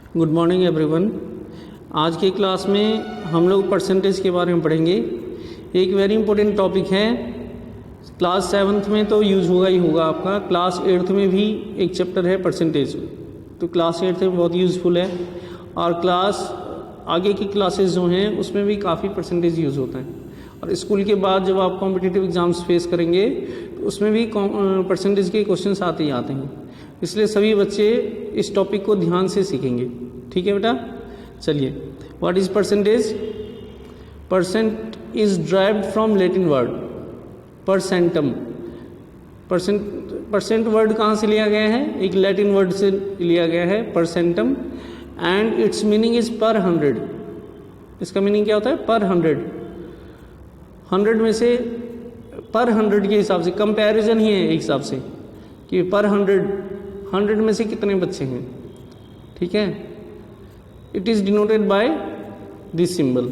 Good morning everyone. आज की class में हम लोग परसेंटेज के बारे में पढ़ेंगे। एक वेरी इंपॉर्टेंट टॉपिक है, क्लास 7th में तो यूज़ होगा ही होगा आपका, क्लास 8th में भी एक चैप्टर है परसेंटेज, तो क्लास 8th में बहुत यूज़फुल है। और क्लास आगे की क्लासेस जो हैं उसमें भी काफ़ी परसेंटेज यूज़ होता है। और स्कूल के बाद जब आप कॉम्पिटिटिव एग्ज़ाम्स फेस करेंगे तो उसमें भी परसेंटेज के क्वेश्चन आते ही आते हैं, इसलिए सभी बच्चे इस टॉपिक को ध्यान से सीखेंगे। ठीक है बेटा, चलिए। What is percentage? Percent is derived from Latin word percentum. Percent word कहाँ से लिया गया है? एक लैटिन वर्ड से लिया गया है, परसेंटम, एंड इट्स मीनिंग इज पर 100। इसका मीनिंग क्या होता है? पर 100। 100 में से पर 100 के हिसाब से कंपैरिजन ही है एक हिसाब से कि पर 100 में से कितने बच्चे हैं। ठीक है, it is denoted by this symbol.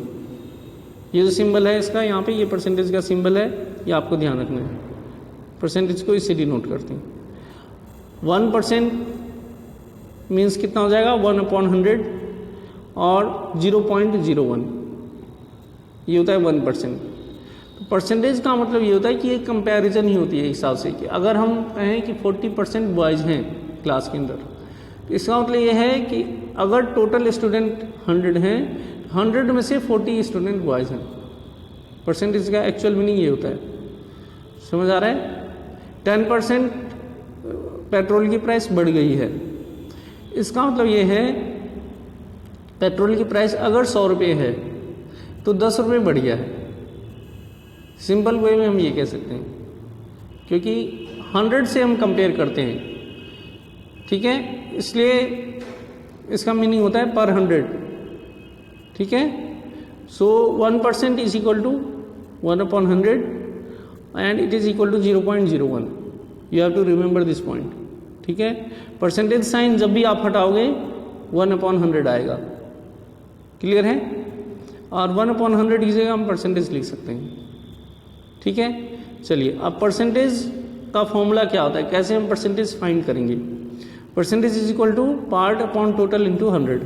ये जो सिंबल है इसका यहाँ पे, ये परसेंटेज का सिंबल है, ये आपको ध्यान रखना है। परसेंटेज को इससे डिनोट करते हैं। 1% मीन्स कितना हो जाएगा? 1/100, और 0.01 ये होता है 1%। तो परसेंटेज का मतलब ये होता है कि एक कंपैरिजन ही होती है एक हिसाब से, कि अगर हम कहें कि 40% बॉयज़ हैं क्लास के अंदर, तो इसका मतलब ये है कि अगर टोटल स्टूडेंट 100 हैं, 100 में से 40 स्टूडेंट बॉयज़ हैं। परसेंटेज का एक्चुअल मीनिंग ये होता है। समझ आ रहा है? 10% पेट्रोल की प्राइस बढ़ गई है, इसका मतलब ये है पेट्रोल की प्राइस अगर 100 रुपये है तो 10 रुपये बढ़ गया है। सिंपल वे में हम ये कह सकते हैं, क्योंकि 100 से हम कंपेयर करते हैं। ठीक है, इसलिए इसका मीनिंग होता है पर 100। ठीक है, so 1% is equal to 1/100 and it is equal to 0.01। You have to remember this point. ठीक है, परसेंटेज साइन जब भी आप हटाओगे 1/100 आएगा। क्लियर है? और 1/100 की जगह हम परसेंटेज लिख सकते हैं। ठीक है, चलिए। अब परसेंटेज का फॉर्मूला क्या होता है, कैसे हम परसेंटेज फाइंड करेंगे? Percentage is equal to part upon total into 100।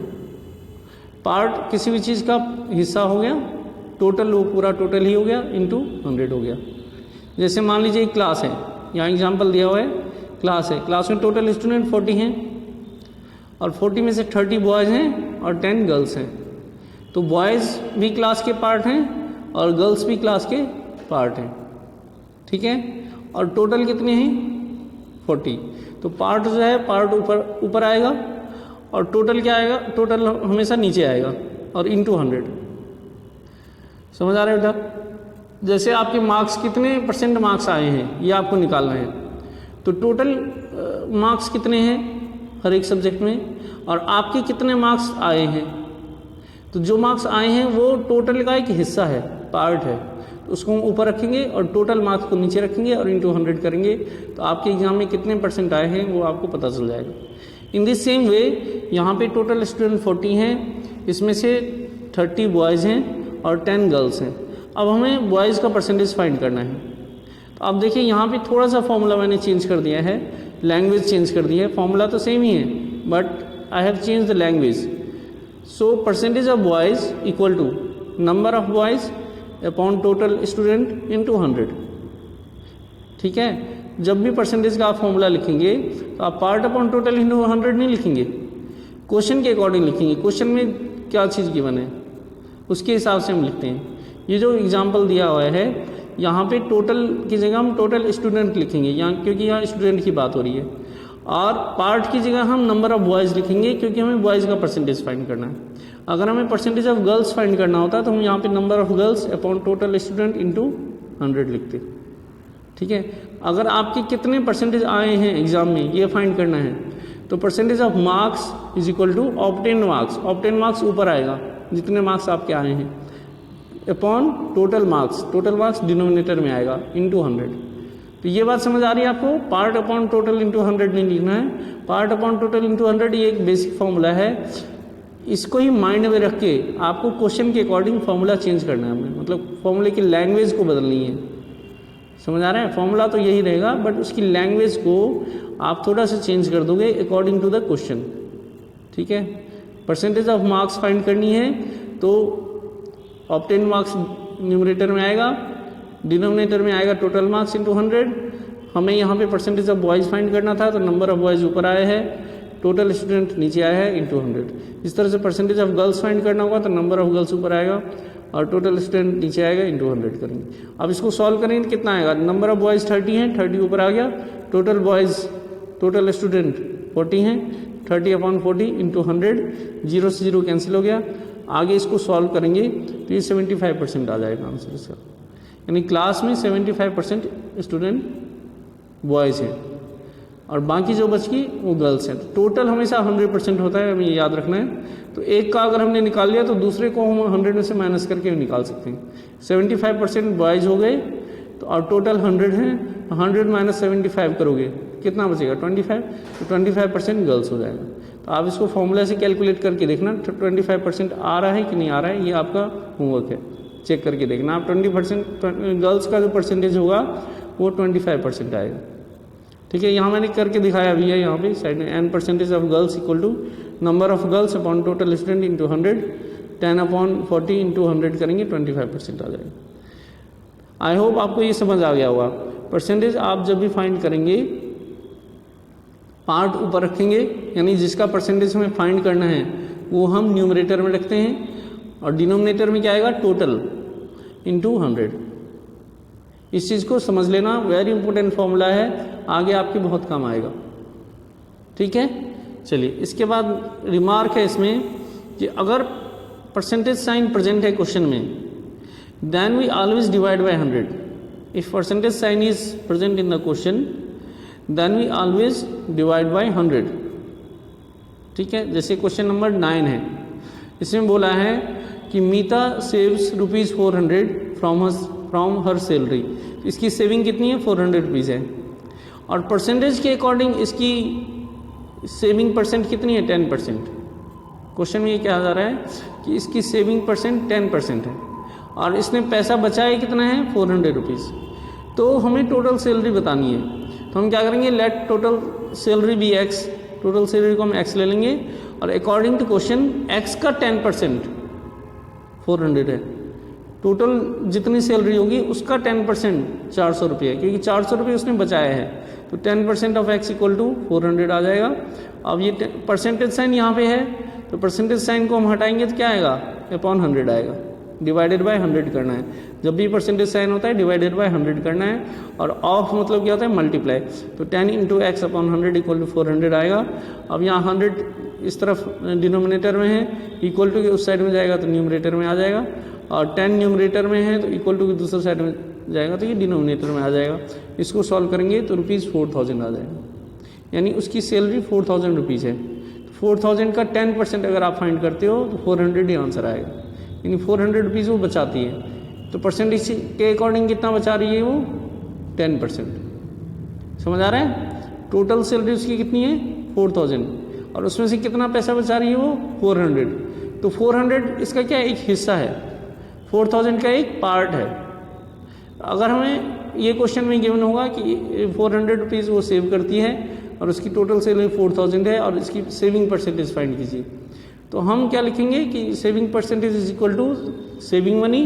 Part किसी भी चीज़ का हिस्सा हो गया, टोटल वो पूरा टोटल ही हो गया, इंटू 100 हो गया। जैसे मान लीजिए एक क्लास है, यहाँ एग्जाम्पल दिया हुआ है, क्लास है, क्लास में टोटल स्टूडेंट 40 हैं, और 40 में से 30 बॉयज़ हैं और 10 गर्ल्स हैं। तो बॉयज़ भी क्लास के पार्ट हैं और गर्ल्स भी क्लास के पार्ट हैं। ठीक है, और टोटल कितने हैं? 40। तो पार्ट जो है, पार्ट ऊपर आएगा, और टोटल क्या आएगा? टोटल हमेशा नीचे आएगा, और इंटू 100। समझ आ रहा है बेटा? जैसे आपके मार्क्स कितने परसेंट मार्क्स आए हैं ये आपको निकालना है, तो टोटल मार्क्स कितने हैं हर एक सब्जेक्ट में, और आपके कितने मार्क्स आए हैं। तो जो मार्क्स आए हैं वो टोटल का एक हिस्सा है, पार्ट है, तो उसको हम ऊपर रखेंगे और टोटल मार्क्स को नीचे रखेंगे और इंटू 100 करेंगे, तो आपके एग्जाम में कितने परसेंट आए हैं वो आपको पता चल जाएगा। इन दिस सेम वे यहाँ पे टोटल स्टूडेंट 40 हैं, इसमें से 30 बॉयज़ हैं और 10 गर्ल्स हैं। अब हमें बॉयज़ का परसेंटेज फाइंड करना है। तो आप देखिए यहाँ पे थोड़ा सा फॉर्मूला मैंने चेंज कर दिया है, लैंग्वेज चेंज कर दी है। फॉर्मूला तो सेम ही है, but I have change the language. So percentage of boys equal to number of boys upon total student into 100। ठीक है, जब भी परसेंटेज का आप फॉर्मूला लिखेंगे तो आप पार्ट अपॉन टोटल इंटू 100 नहीं लिखेंगे, क्वेश्चन के अकॉर्डिंग लिखेंगे। क्वेश्चन में क्या चीज़ गिवन है उसके हिसाब से हम लिखते हैं। ये जो एग्जाम्पल दिया हुआ है, यहाँ पे टोटल की जगह हम टोटल स्टूडेंट लिखेंगे, यहाँ क्योंकि यहाँ स्टूडेंट की बात हो रही है, और पार्ट की जगह हम नंबर ऑफ़ बॉयज़ लिखेंगे क्योंकि हमें बॉयज़ का परसेंटेज फाइंड करना है। अगर हमें परसेंटेज ऑफ गर्ल्स फाइंड करना होता तो हम यहाँ पे number of girls upon total student into 100 लिखते। ठीक है, अगर आपके कितने परसेंटेज आए हैं एग्जाम में ये फाइंड करना है, तो percentage of marks is equal to obtain marks. Obtain marks ऊपर आएगा, जितने मार्क्स आपके आए हैं, अपॉन टोटल मार्क्स डिनोमिनेटर में आएगा, इंटू 100। तो ये बात समझ आ रही है आपको? पार्ट अपॉन टोटल इंटू 100 नहीं लिखना है, पार्ट अपॉन टोटल इंटू 100 ये एक बेसिक फॉर्मूला है। इसको ही माइंड में रख के आपको क्वेश्चन के अकॉर्डिंग फॉर्मूला चेंज करना है, मतलब फॉर्मूले की लैंग्वेज को बदलनी है। समझ आ रहा है? फॉर्मूला तो यही रहेगा, बट उसकी लैंग्वेज को आप थोड़ा सा चेंज कर दोगे अकॉर्डिंग टू द क्वेश्चन। ठीक है, परसेंटेज ऑफ मार्क्स फाइंड करनी है तो ऑब्टेन मार्क्स न्यूमरेटर में आएगा, डिनोमिनेटर में आएगा टोटल मार्क्स इंटू 100। हमें यहाँ पे परसेंटेज ऑफ बॉयज़ फाइंड करना था तो नंबर ऑफ बॉयज़ ऊपर आया है, टोटल स्टूडेंट नीचे आया है इंटू 100। इस तरह से परसेंटेज ऑफ गर्ल्स फाइंड करना होगा तो नंबर ऑफ गर्ल्स ऊपर आएगा और टोटल स्टूडेंट नीचे आएगा इंटू 100 करेंगे। अब इसको सॉल्व करेंगे तो कितना आएगा, नंबर ऑफ बॉयज़ 30 हैं, 30 ऊपर आ गया, टोटल बॉयज़ टोटल स्टूडेंट 40 हैं, 30/40 इंटू 100, 0 से 0 कैंसिल हो गया। आगे इसको सॉल्व करेंगे तो ये 75% आ जाएगा आंसर इसका, यानी क्लास में 75% स्टूडेंट बॉयज़ हैं और बाकी जो बच गई वो गर्ल्स हैं। तो टोटल हमेशा 100% होता है, हमें ये याद रखना है। तो एक का अगर हमने निकाल लिया तो दूसरे को हम 100 में से माइनस करके भी निकाल सकते हैं। 75% बॉयज़ हो गए तो और टोटल 100 हैं, 100 माइनस 75 करोगे कितना बचेगा 25, तो 25% गर्ल्स हो जाएगा। तो आप इसको फॉर्मूला से कैलकुलेट करके देखना 25% आ रहा है कि नहीं आ रहा है, ये आपका होमवर्क है, चेक करके देखना। आप 20% गर्ल्स का जो परसेंटेज होगा वो 25% आएगा। ठीक है, यहाँ मैंने करके दिखाया भी है, यहाँ पे साइड में n% of girls equal to number of girls upon total student into 100, 10/40 into 100 करेंगे 25% आ जाएगा। आई होप आपको ये समझ आ गया होगा। परसेंटेज आप जब भी फाइंड करेंगे पार्ट ऊपर रखेंगे, यानी जिसका परसेंटेज हमें फाइंड करना है वो हम न्यूमरेटर में रखते हैं और डिनोमिनेटर में क्या आएगा टोटल इंटू 100। इस चीज़ को समझ लेना, वेरी इंपॉर्टेंट फॉर्मूला है, आगे आपके बहुत काम आएगा। ठीक है, चलिए इसके बाद रिमार्क है इसमें कि अगर परसेंटेज साइन प्रेजेंट है क्वेश्चन में then we always divide by 100। If percentage sign is present in the question then we always divide by 100। ठीक है, जैसे क्वेश्चन नंबर 9 है, इसमें बोला है कि मीता सेव्स ₹400 फ्रॉम हर सैलरी। इसकी सेविंग कितनी है 400 रुपीज़ है और परसेंटेज के अकॉर्डिंग इसकी सेविंग परसेंट कितनी है 10%। क्वेश्चन में ये कहा जा रहा है कि इसकी सेविंग परसेंट 10% है और इसने पैसा बचाया कितना है 400 रुपीज़। तो हमें टोटल सैलरी बतानी है, तो हम क्या करेंगे, let total salary be x, total salary को हम x ले लेंगे और अकॉर्डिंग टू क्वेश्चन x का 10% 400 है, टोटल जितनी सैलरी होगी उसका 10% 400 रुपये, क्योंकि 400 रुपये उसने बचाया है, तो 10% ऑफ x इक्वल टू 400 आ जाएगा। अब ये परसेंटेज साइन यहाँ पे है तो परसेंटेज साइन को हम हटाएंगे तो क्या आएगा अपॉन 100 आएगा, डिवाइडेड बाय 100 करना है। जब भी परसेंटेज साइन होता है डिवाइडेड बाय 100 करना है और ऑफ मतलब क्या होता है मल्टीप्लाई, तो 10 into x upon 100 equal to 400 आएगा। अब यहाँ 100 इस तरफ डिनोमिनेटर में है, इक्वल टू के उस साइड में जाएगा तो न्यूमरेटर में आ जाएगा और 10 न्यूमरेटर में है तो इक्वल टू की दूसरे साइड में जाएगा तो ये डिनोमिनेटर में आ जाएगा। इसको सॉल्व करेंगे तो ₹4000 आ जाएगा, यानी उसकी सैलरी 4000 रुपीज़ है। तो 4000 का 10% अगर आप फाइंड करते हो तो 400 ही आंसर आएगा, यानी 400 रुपीज़ वो बचाती है। तो परसेंटेज के अकॉर्डिंग कितना बचा रही है वो 10%। समझ आ रहा है, टोटल सैलरी उसकी कितनी है 4000 और उसमें से कितना पैसा बचा रही है वो 400। तो 400 इसका क्या एक हिस्सा है, 4000 का एक पार्ट है। अगर हमें ये क्वेश्चन में गिवन होगा कि 400 रुपीज़ वो सेव करती है और उसकी टोटल सैलरी 4000 है और इसकी सेविंग परसेंटेज फाइंड कीजिए, तो हम क्या लिखेंगे कि saving percentage is equal to saving money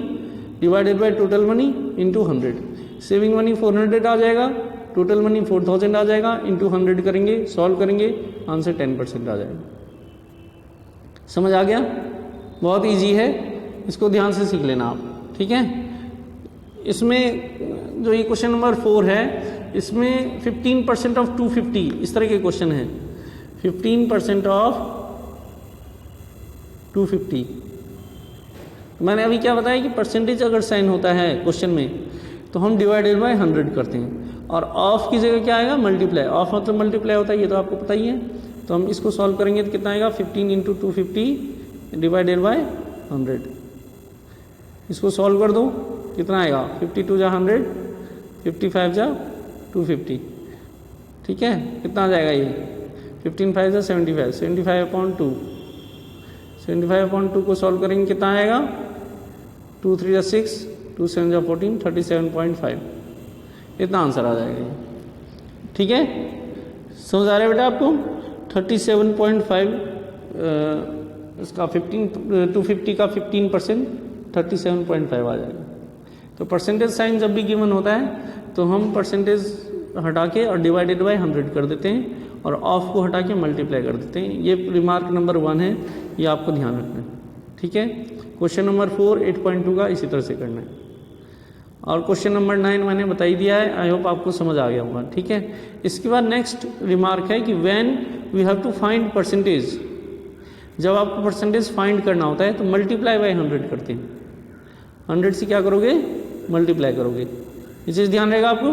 divided by total money into 100। Saving money 400 आ जाएगा, टोटल मनी 4000 आ जाएगा, इंटू 100 करेंगे, सॉल्व करेंगे, आंसर 10% आ जाएगा। समझ आ गया, बहुत इजी है, इसको ध्यान से सीख लेना आप। ठीक है, इसमें जो ये क्वेश्चन नंबर 4 है इसमें 15% ऑफ 250 इस तरह के क्वेश्चन है। 15% ऑफ 250, मैंने अभी क्या बताया कि परसेंटेज अगर साइन होता है क्वेश्चन में तो हम डिवाइडेड बाय 100 करते हैं और ऑफ की जगह क्या आएगा मल्टीप्लाई। ऑफ मतलब मल्टीप्लाई होता है, ये तो आपको पता ही है। तो हम इसको सॉल्व करेंगे तो कितना आएगा 15 इंटू 250 डिवाइडेड बाय 100। इसको सॉल्व कर दो, कितना आएगा 52 जा 100, 55 जा 250। ठीक है, कितना आ जाएगा ये 15 5 जा 75, 75/2, 75/2 को सॉल्व करेंगे कितना आएगा 2 3 जा 6, 2 7 जा 14, 37.5, इतना आंसर आ जाएगा ये। ठीक है, समझ आ रहा है बेटा आपको, 37.5 इसका 250 का 15% 37.5 आ जाएगा। तो परसेंटेज साइन जब भी गिवन होता है तो हम परसेंटेज हटा के और डिवाइडेड बाय 100 कर देते हैं और ऑफ को हटा के मल्टीप्लाई कर देते हैं। ये रिमार्क नंबर 1 है, ये आपको ध्यान रखना है, ठीक है। क्वेश्चन नंबर 4 8.2 का इसी तरह से करना है। और क्वेश्चन नंबर 9 मैंने बता ही दिया है, आई होप आपको समझ आ गया होगा, ठीक है। इसके बाद नेक्स्ट रिमार्क है कि when we have to find percentage, जब आपको परसेंटेज फाइंड करना होता है तो मल्टीप्लाई बाय 100 करते हैं। 100 से क्या करोगे, मल्टीप्लाई करोगे। ये चीज़ ध्यान रहेगा आपको।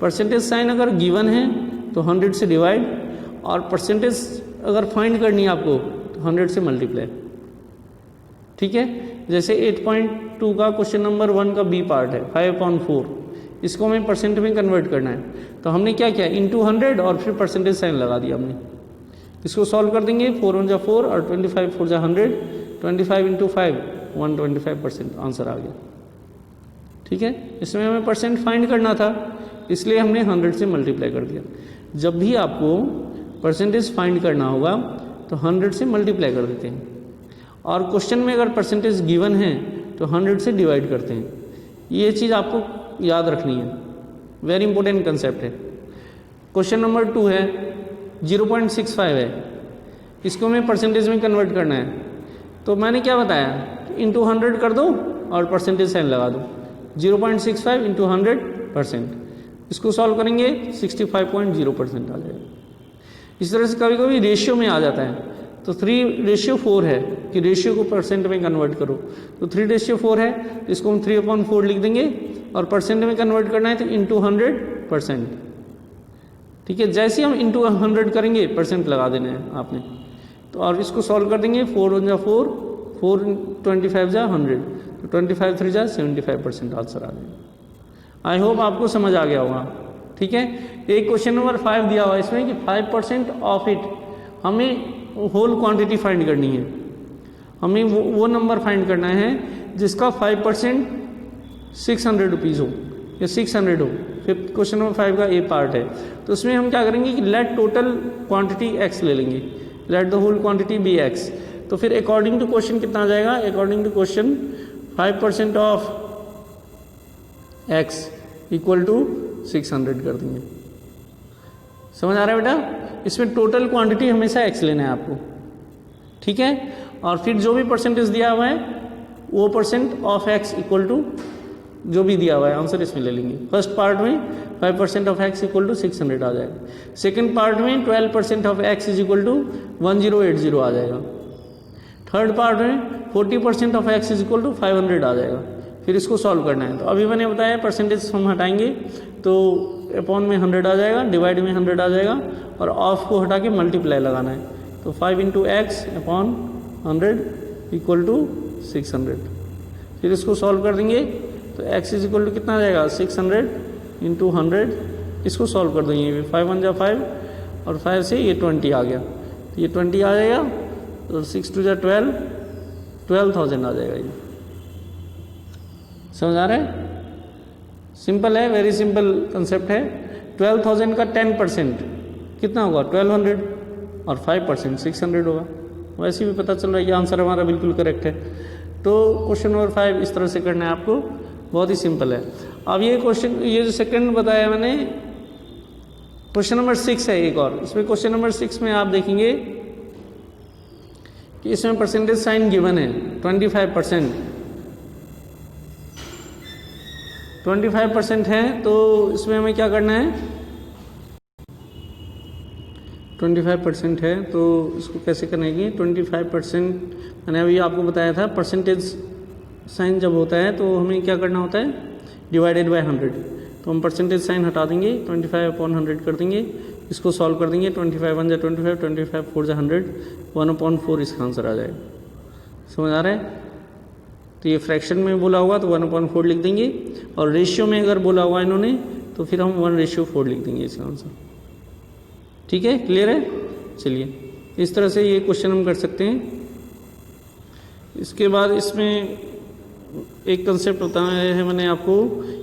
परसेंटेज साइन अगर गिवन है तो 100 से डिवाइड, और परसेंटेज अगर फाइंड करनी है आपको तो 100 से मल्टीप्लाई, ठीक है। जैसे 8.2 का क्वेश्चन नंबर 1 का बी पार्ट है 5/4, इसको हमें परसेंट में कन्वर्ट करना है, तो हमने क्या किया, इंटू 100 और फिर परसेंटेज साइन लगा दिया हमने। इसको सॉल्व कर देंगे, 4 1 जा 4 और 25 4 जा 100, 25 इंटू 5 125% आंसर आ गया, ठीक है। इसमें हमें परसेंट फाइंड करना था इसलिए हमने 100 से मल्टीप्लाई कर दिया। जब भी आपको परसेंटेज फाइंड करना होगा तो 100 से मल्टीप्लाई कर देते हैं, और क्वेश्चन में अगर परसेंटेज गिवन है तो 100 से डिवाइड करते हैं। ये चीज़ आपको याद रखनी है, वेरी इंपॉर्टेंट कंसेप्ट है। क्वेश्चन नंबर 2 है 0.65 है, इसको हमें परसेंटेज में कन्वर्ट करना है, तो मैंने क्या बताया, इंटू 100 कर दो और परसेंटेज साइन लगा दो। 0.65 इंटू 100%, इसको सॉल्व करेंगे 65.0% आ जाएगा। इस तरह से कभी कभी रेशियो में आ जाता है, तो 3:4 है कि रेशियो को परसेंट में कन्वर्ट करो, तो 3:4 है तो इसको हम 3/4 लिख देंगे, और परसेंट में कन्वर्ट करना है तो इंटू 100%, ठीक है। जैसे हम इंटू 100 करेंगे परसेंट लगा देना है आपने, तो और इसको सॉल्व कर देंगे, 4 1 जा 4, 4 25 जा 100, तो 25 3 जा 75% आंसर आ जाएगा। आई होप आपको समझ आ गया होगा, ठीक है। एक क्वेश्चन नंबर 5 दिया हुआ है इसमें कि 5% ऑफ इट, हमें होल क्वांटिटी फाइंड करनी है, हमें वो नंबर फाइंड करना है जिसका 5% 600 रुपीज़ हो या 600 हो। फिर क्वेश्चन नंबर 5 का ए पार्ट है, तो उसमें हम क्या करेंगे कि लेट टोटल क्वांटिटी x ले लेंगे, let the whole quantity be x। तो फिर अकॉर्डिंग टू क्वेश्चन कितना आ जाएगा, according to question 5% of x equal to 600 कर देंगे। समझ आ रहा है बेटा। इसमें टोटल क्वांटिटी हमेशा x लेना है आपको, ठीक है। और फिर जो भी परसेंटेज दिया हुआ है वो percent of x equal to जो भी दिया हुआ है आंसर इसमें ले लेंगे। फर्स्ट पार्ट में 5% ऑफ x इक्वल टू 600 आ जाएगा। सेकेंड पार्ट में 12% of x is equal to 1080 आ जाएगा। थर्ड पार्ट में 40% of x is equal to 500 आ जाएगा। फिर इसको सॉल्व करना है, तो अभी मैंने बताया परसेंटेज हम हटाएंगे तो अपॉन में 100 आ जाएगा, डिवाइड में 100 आ जाएगा, और ऑफ को हटा के मल्टीप्लाई लगाना है, तो 5 into x upon 100 equal to 600। फिर इसको सॉल्व कर देंगे तो x इज इक्वल टू कितना आ जाएगा, 600 इंटू 100। इसको सॉल्व कर देंगे, 5 1 जा 5 और 5 से ये 20 आ गया, तो ये 20 आ जाएगा, और 6 2 जा 12, 12,000 आ जाएगा। ये समझ आ रहा है, सिंपल है, वेरी सिंपल कंसेप्ट है। 12,000 का 10% कितना होगा 1200, और 5% 600 होगा। वैसे भी पता चल रहा है ये आंसर हमारा बिल्कुल करेक्ट है। तो क्वेश्चन नंबर 5 इस तरह से करना है आपको, बहुत ही सिंपल है। अब ये क्वेश्चन, ये जो सेकंड बताया मैंने, क्वेश्चन नंबर 6 है एक और। इसमें क्वेश्चन नंबर 6 में आप देखेंगे कि इसमें परसेंटेज साइन गिवन है 25% है, तो इसमें हमें क्या करना है, 25% है तो इसको कैसे करेंगे। 25% मैंने अभी आपको बताया था, परसेंटेज साइन जब होता है तो हमें क्या करना होता है, डिवाइडेड बाय 100। तो हम परसेंटेज साइन हटा देंगे, 25/100 कर देंगे, इसको सॉल्व कर देंगे, 25 1 जा 25, 25 4 जा 100, 1/4 इसका आंसर आ जाएगा। समझ आ रहा है। तो ये फ्रैक्शन में बोला होगा तो 1/4 लिख देंगे, और रेशियो में अगर बोला हुआ इन्होंने तो फिर हम 1:4 लिख देंगे इसका आंसर। ठीक है, क्लियर है। चलिए इस तरह से ये क्वेश्चन हम कर सकते हैं। इसके बाद इसमें एक कंसेप्ट बताया है मैंने आपको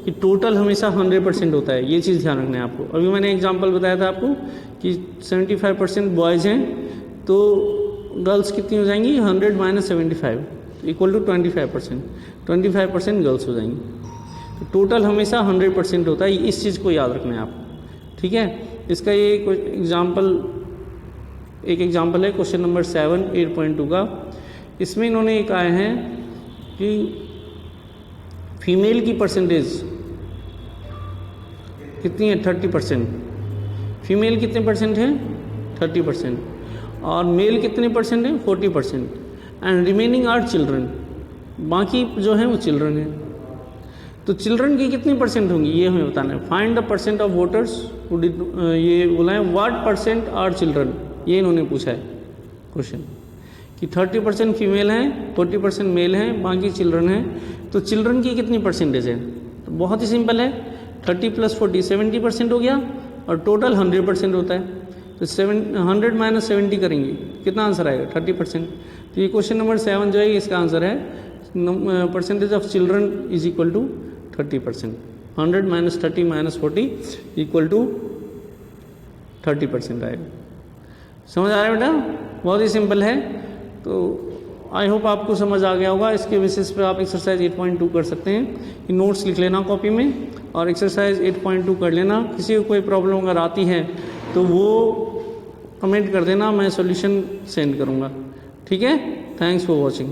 कि टोटल हमेशा 100% होता है, ये चीज़ ध्यान रखना है आपको। अभी मैंने एग्जांपल बताया था आपको कि 75% बॉयज़ हैं तो गर्ल्स कितनी हो जाएंगी, 100 माइनस 75 इक्वल टू 25%, 25% गर्ल्स हो जाएंगी। तो टोटल हमेशा 100% होता है, इस चीज़ को याद रखना है आप, ठीक है। इसका ये एक एग्जाम्पल है क्वेश्चन नंबर 7 8.2 का। इसमें इन्होंने एक आया है कि फीमेल की परसेंटेज कितनी है, 30%। फीमेल कितने परसेंट है, 30%, और मेल कितने परसेंट है, 40%, एंड रिमेनिंग आर चिल्ड्रन, बाकी जो है वो चिल्ड्रन है। तो चिल्ड्रन की कितनी परसेंट होंगी ये हमें बताना है। Find the percent of voters, ये बोला है व्हाट परसेंट आर चिल्ड्रन, ये इन्होंने पूछा है क्वेश्चन कि 30% फीमेल हैं, 40% मेल हैं, बाकी चिल्ड्रन हैं। तो चिल्ड्रन की कितनी परसेंटेज है, तो बहुत ही सिंपल है, 30 + 40 70% हो गया, और टोटल 100% होता है। तो 100 माइनस 70 करेंगे, कितना आंसर आएगा, 30%। तो ये क्वेश्चन नंबर 7 जो है इसका आंसर है percentage of children is equal to 30%। 100 minus 30 minus 40 equal to 30% आएगा। समझ आ रहा है बेटा, बहुत ही सिंपल है। तो आई होप आपको समझ आ गया होगा। इसके बेसिस पे आप एक्सरसाइज 8.2 कर सकते हैं। ये नोट्स लिख लेना कॉपी में और एक्सरसाइज 8.2 कर लेना। किसी को कोई प्रॉब्लम अगर आती है तो वो कमेंट कर देना, मैं सॉल्यूशन सेंड करूँगा, ठीक है। Thanks for watching.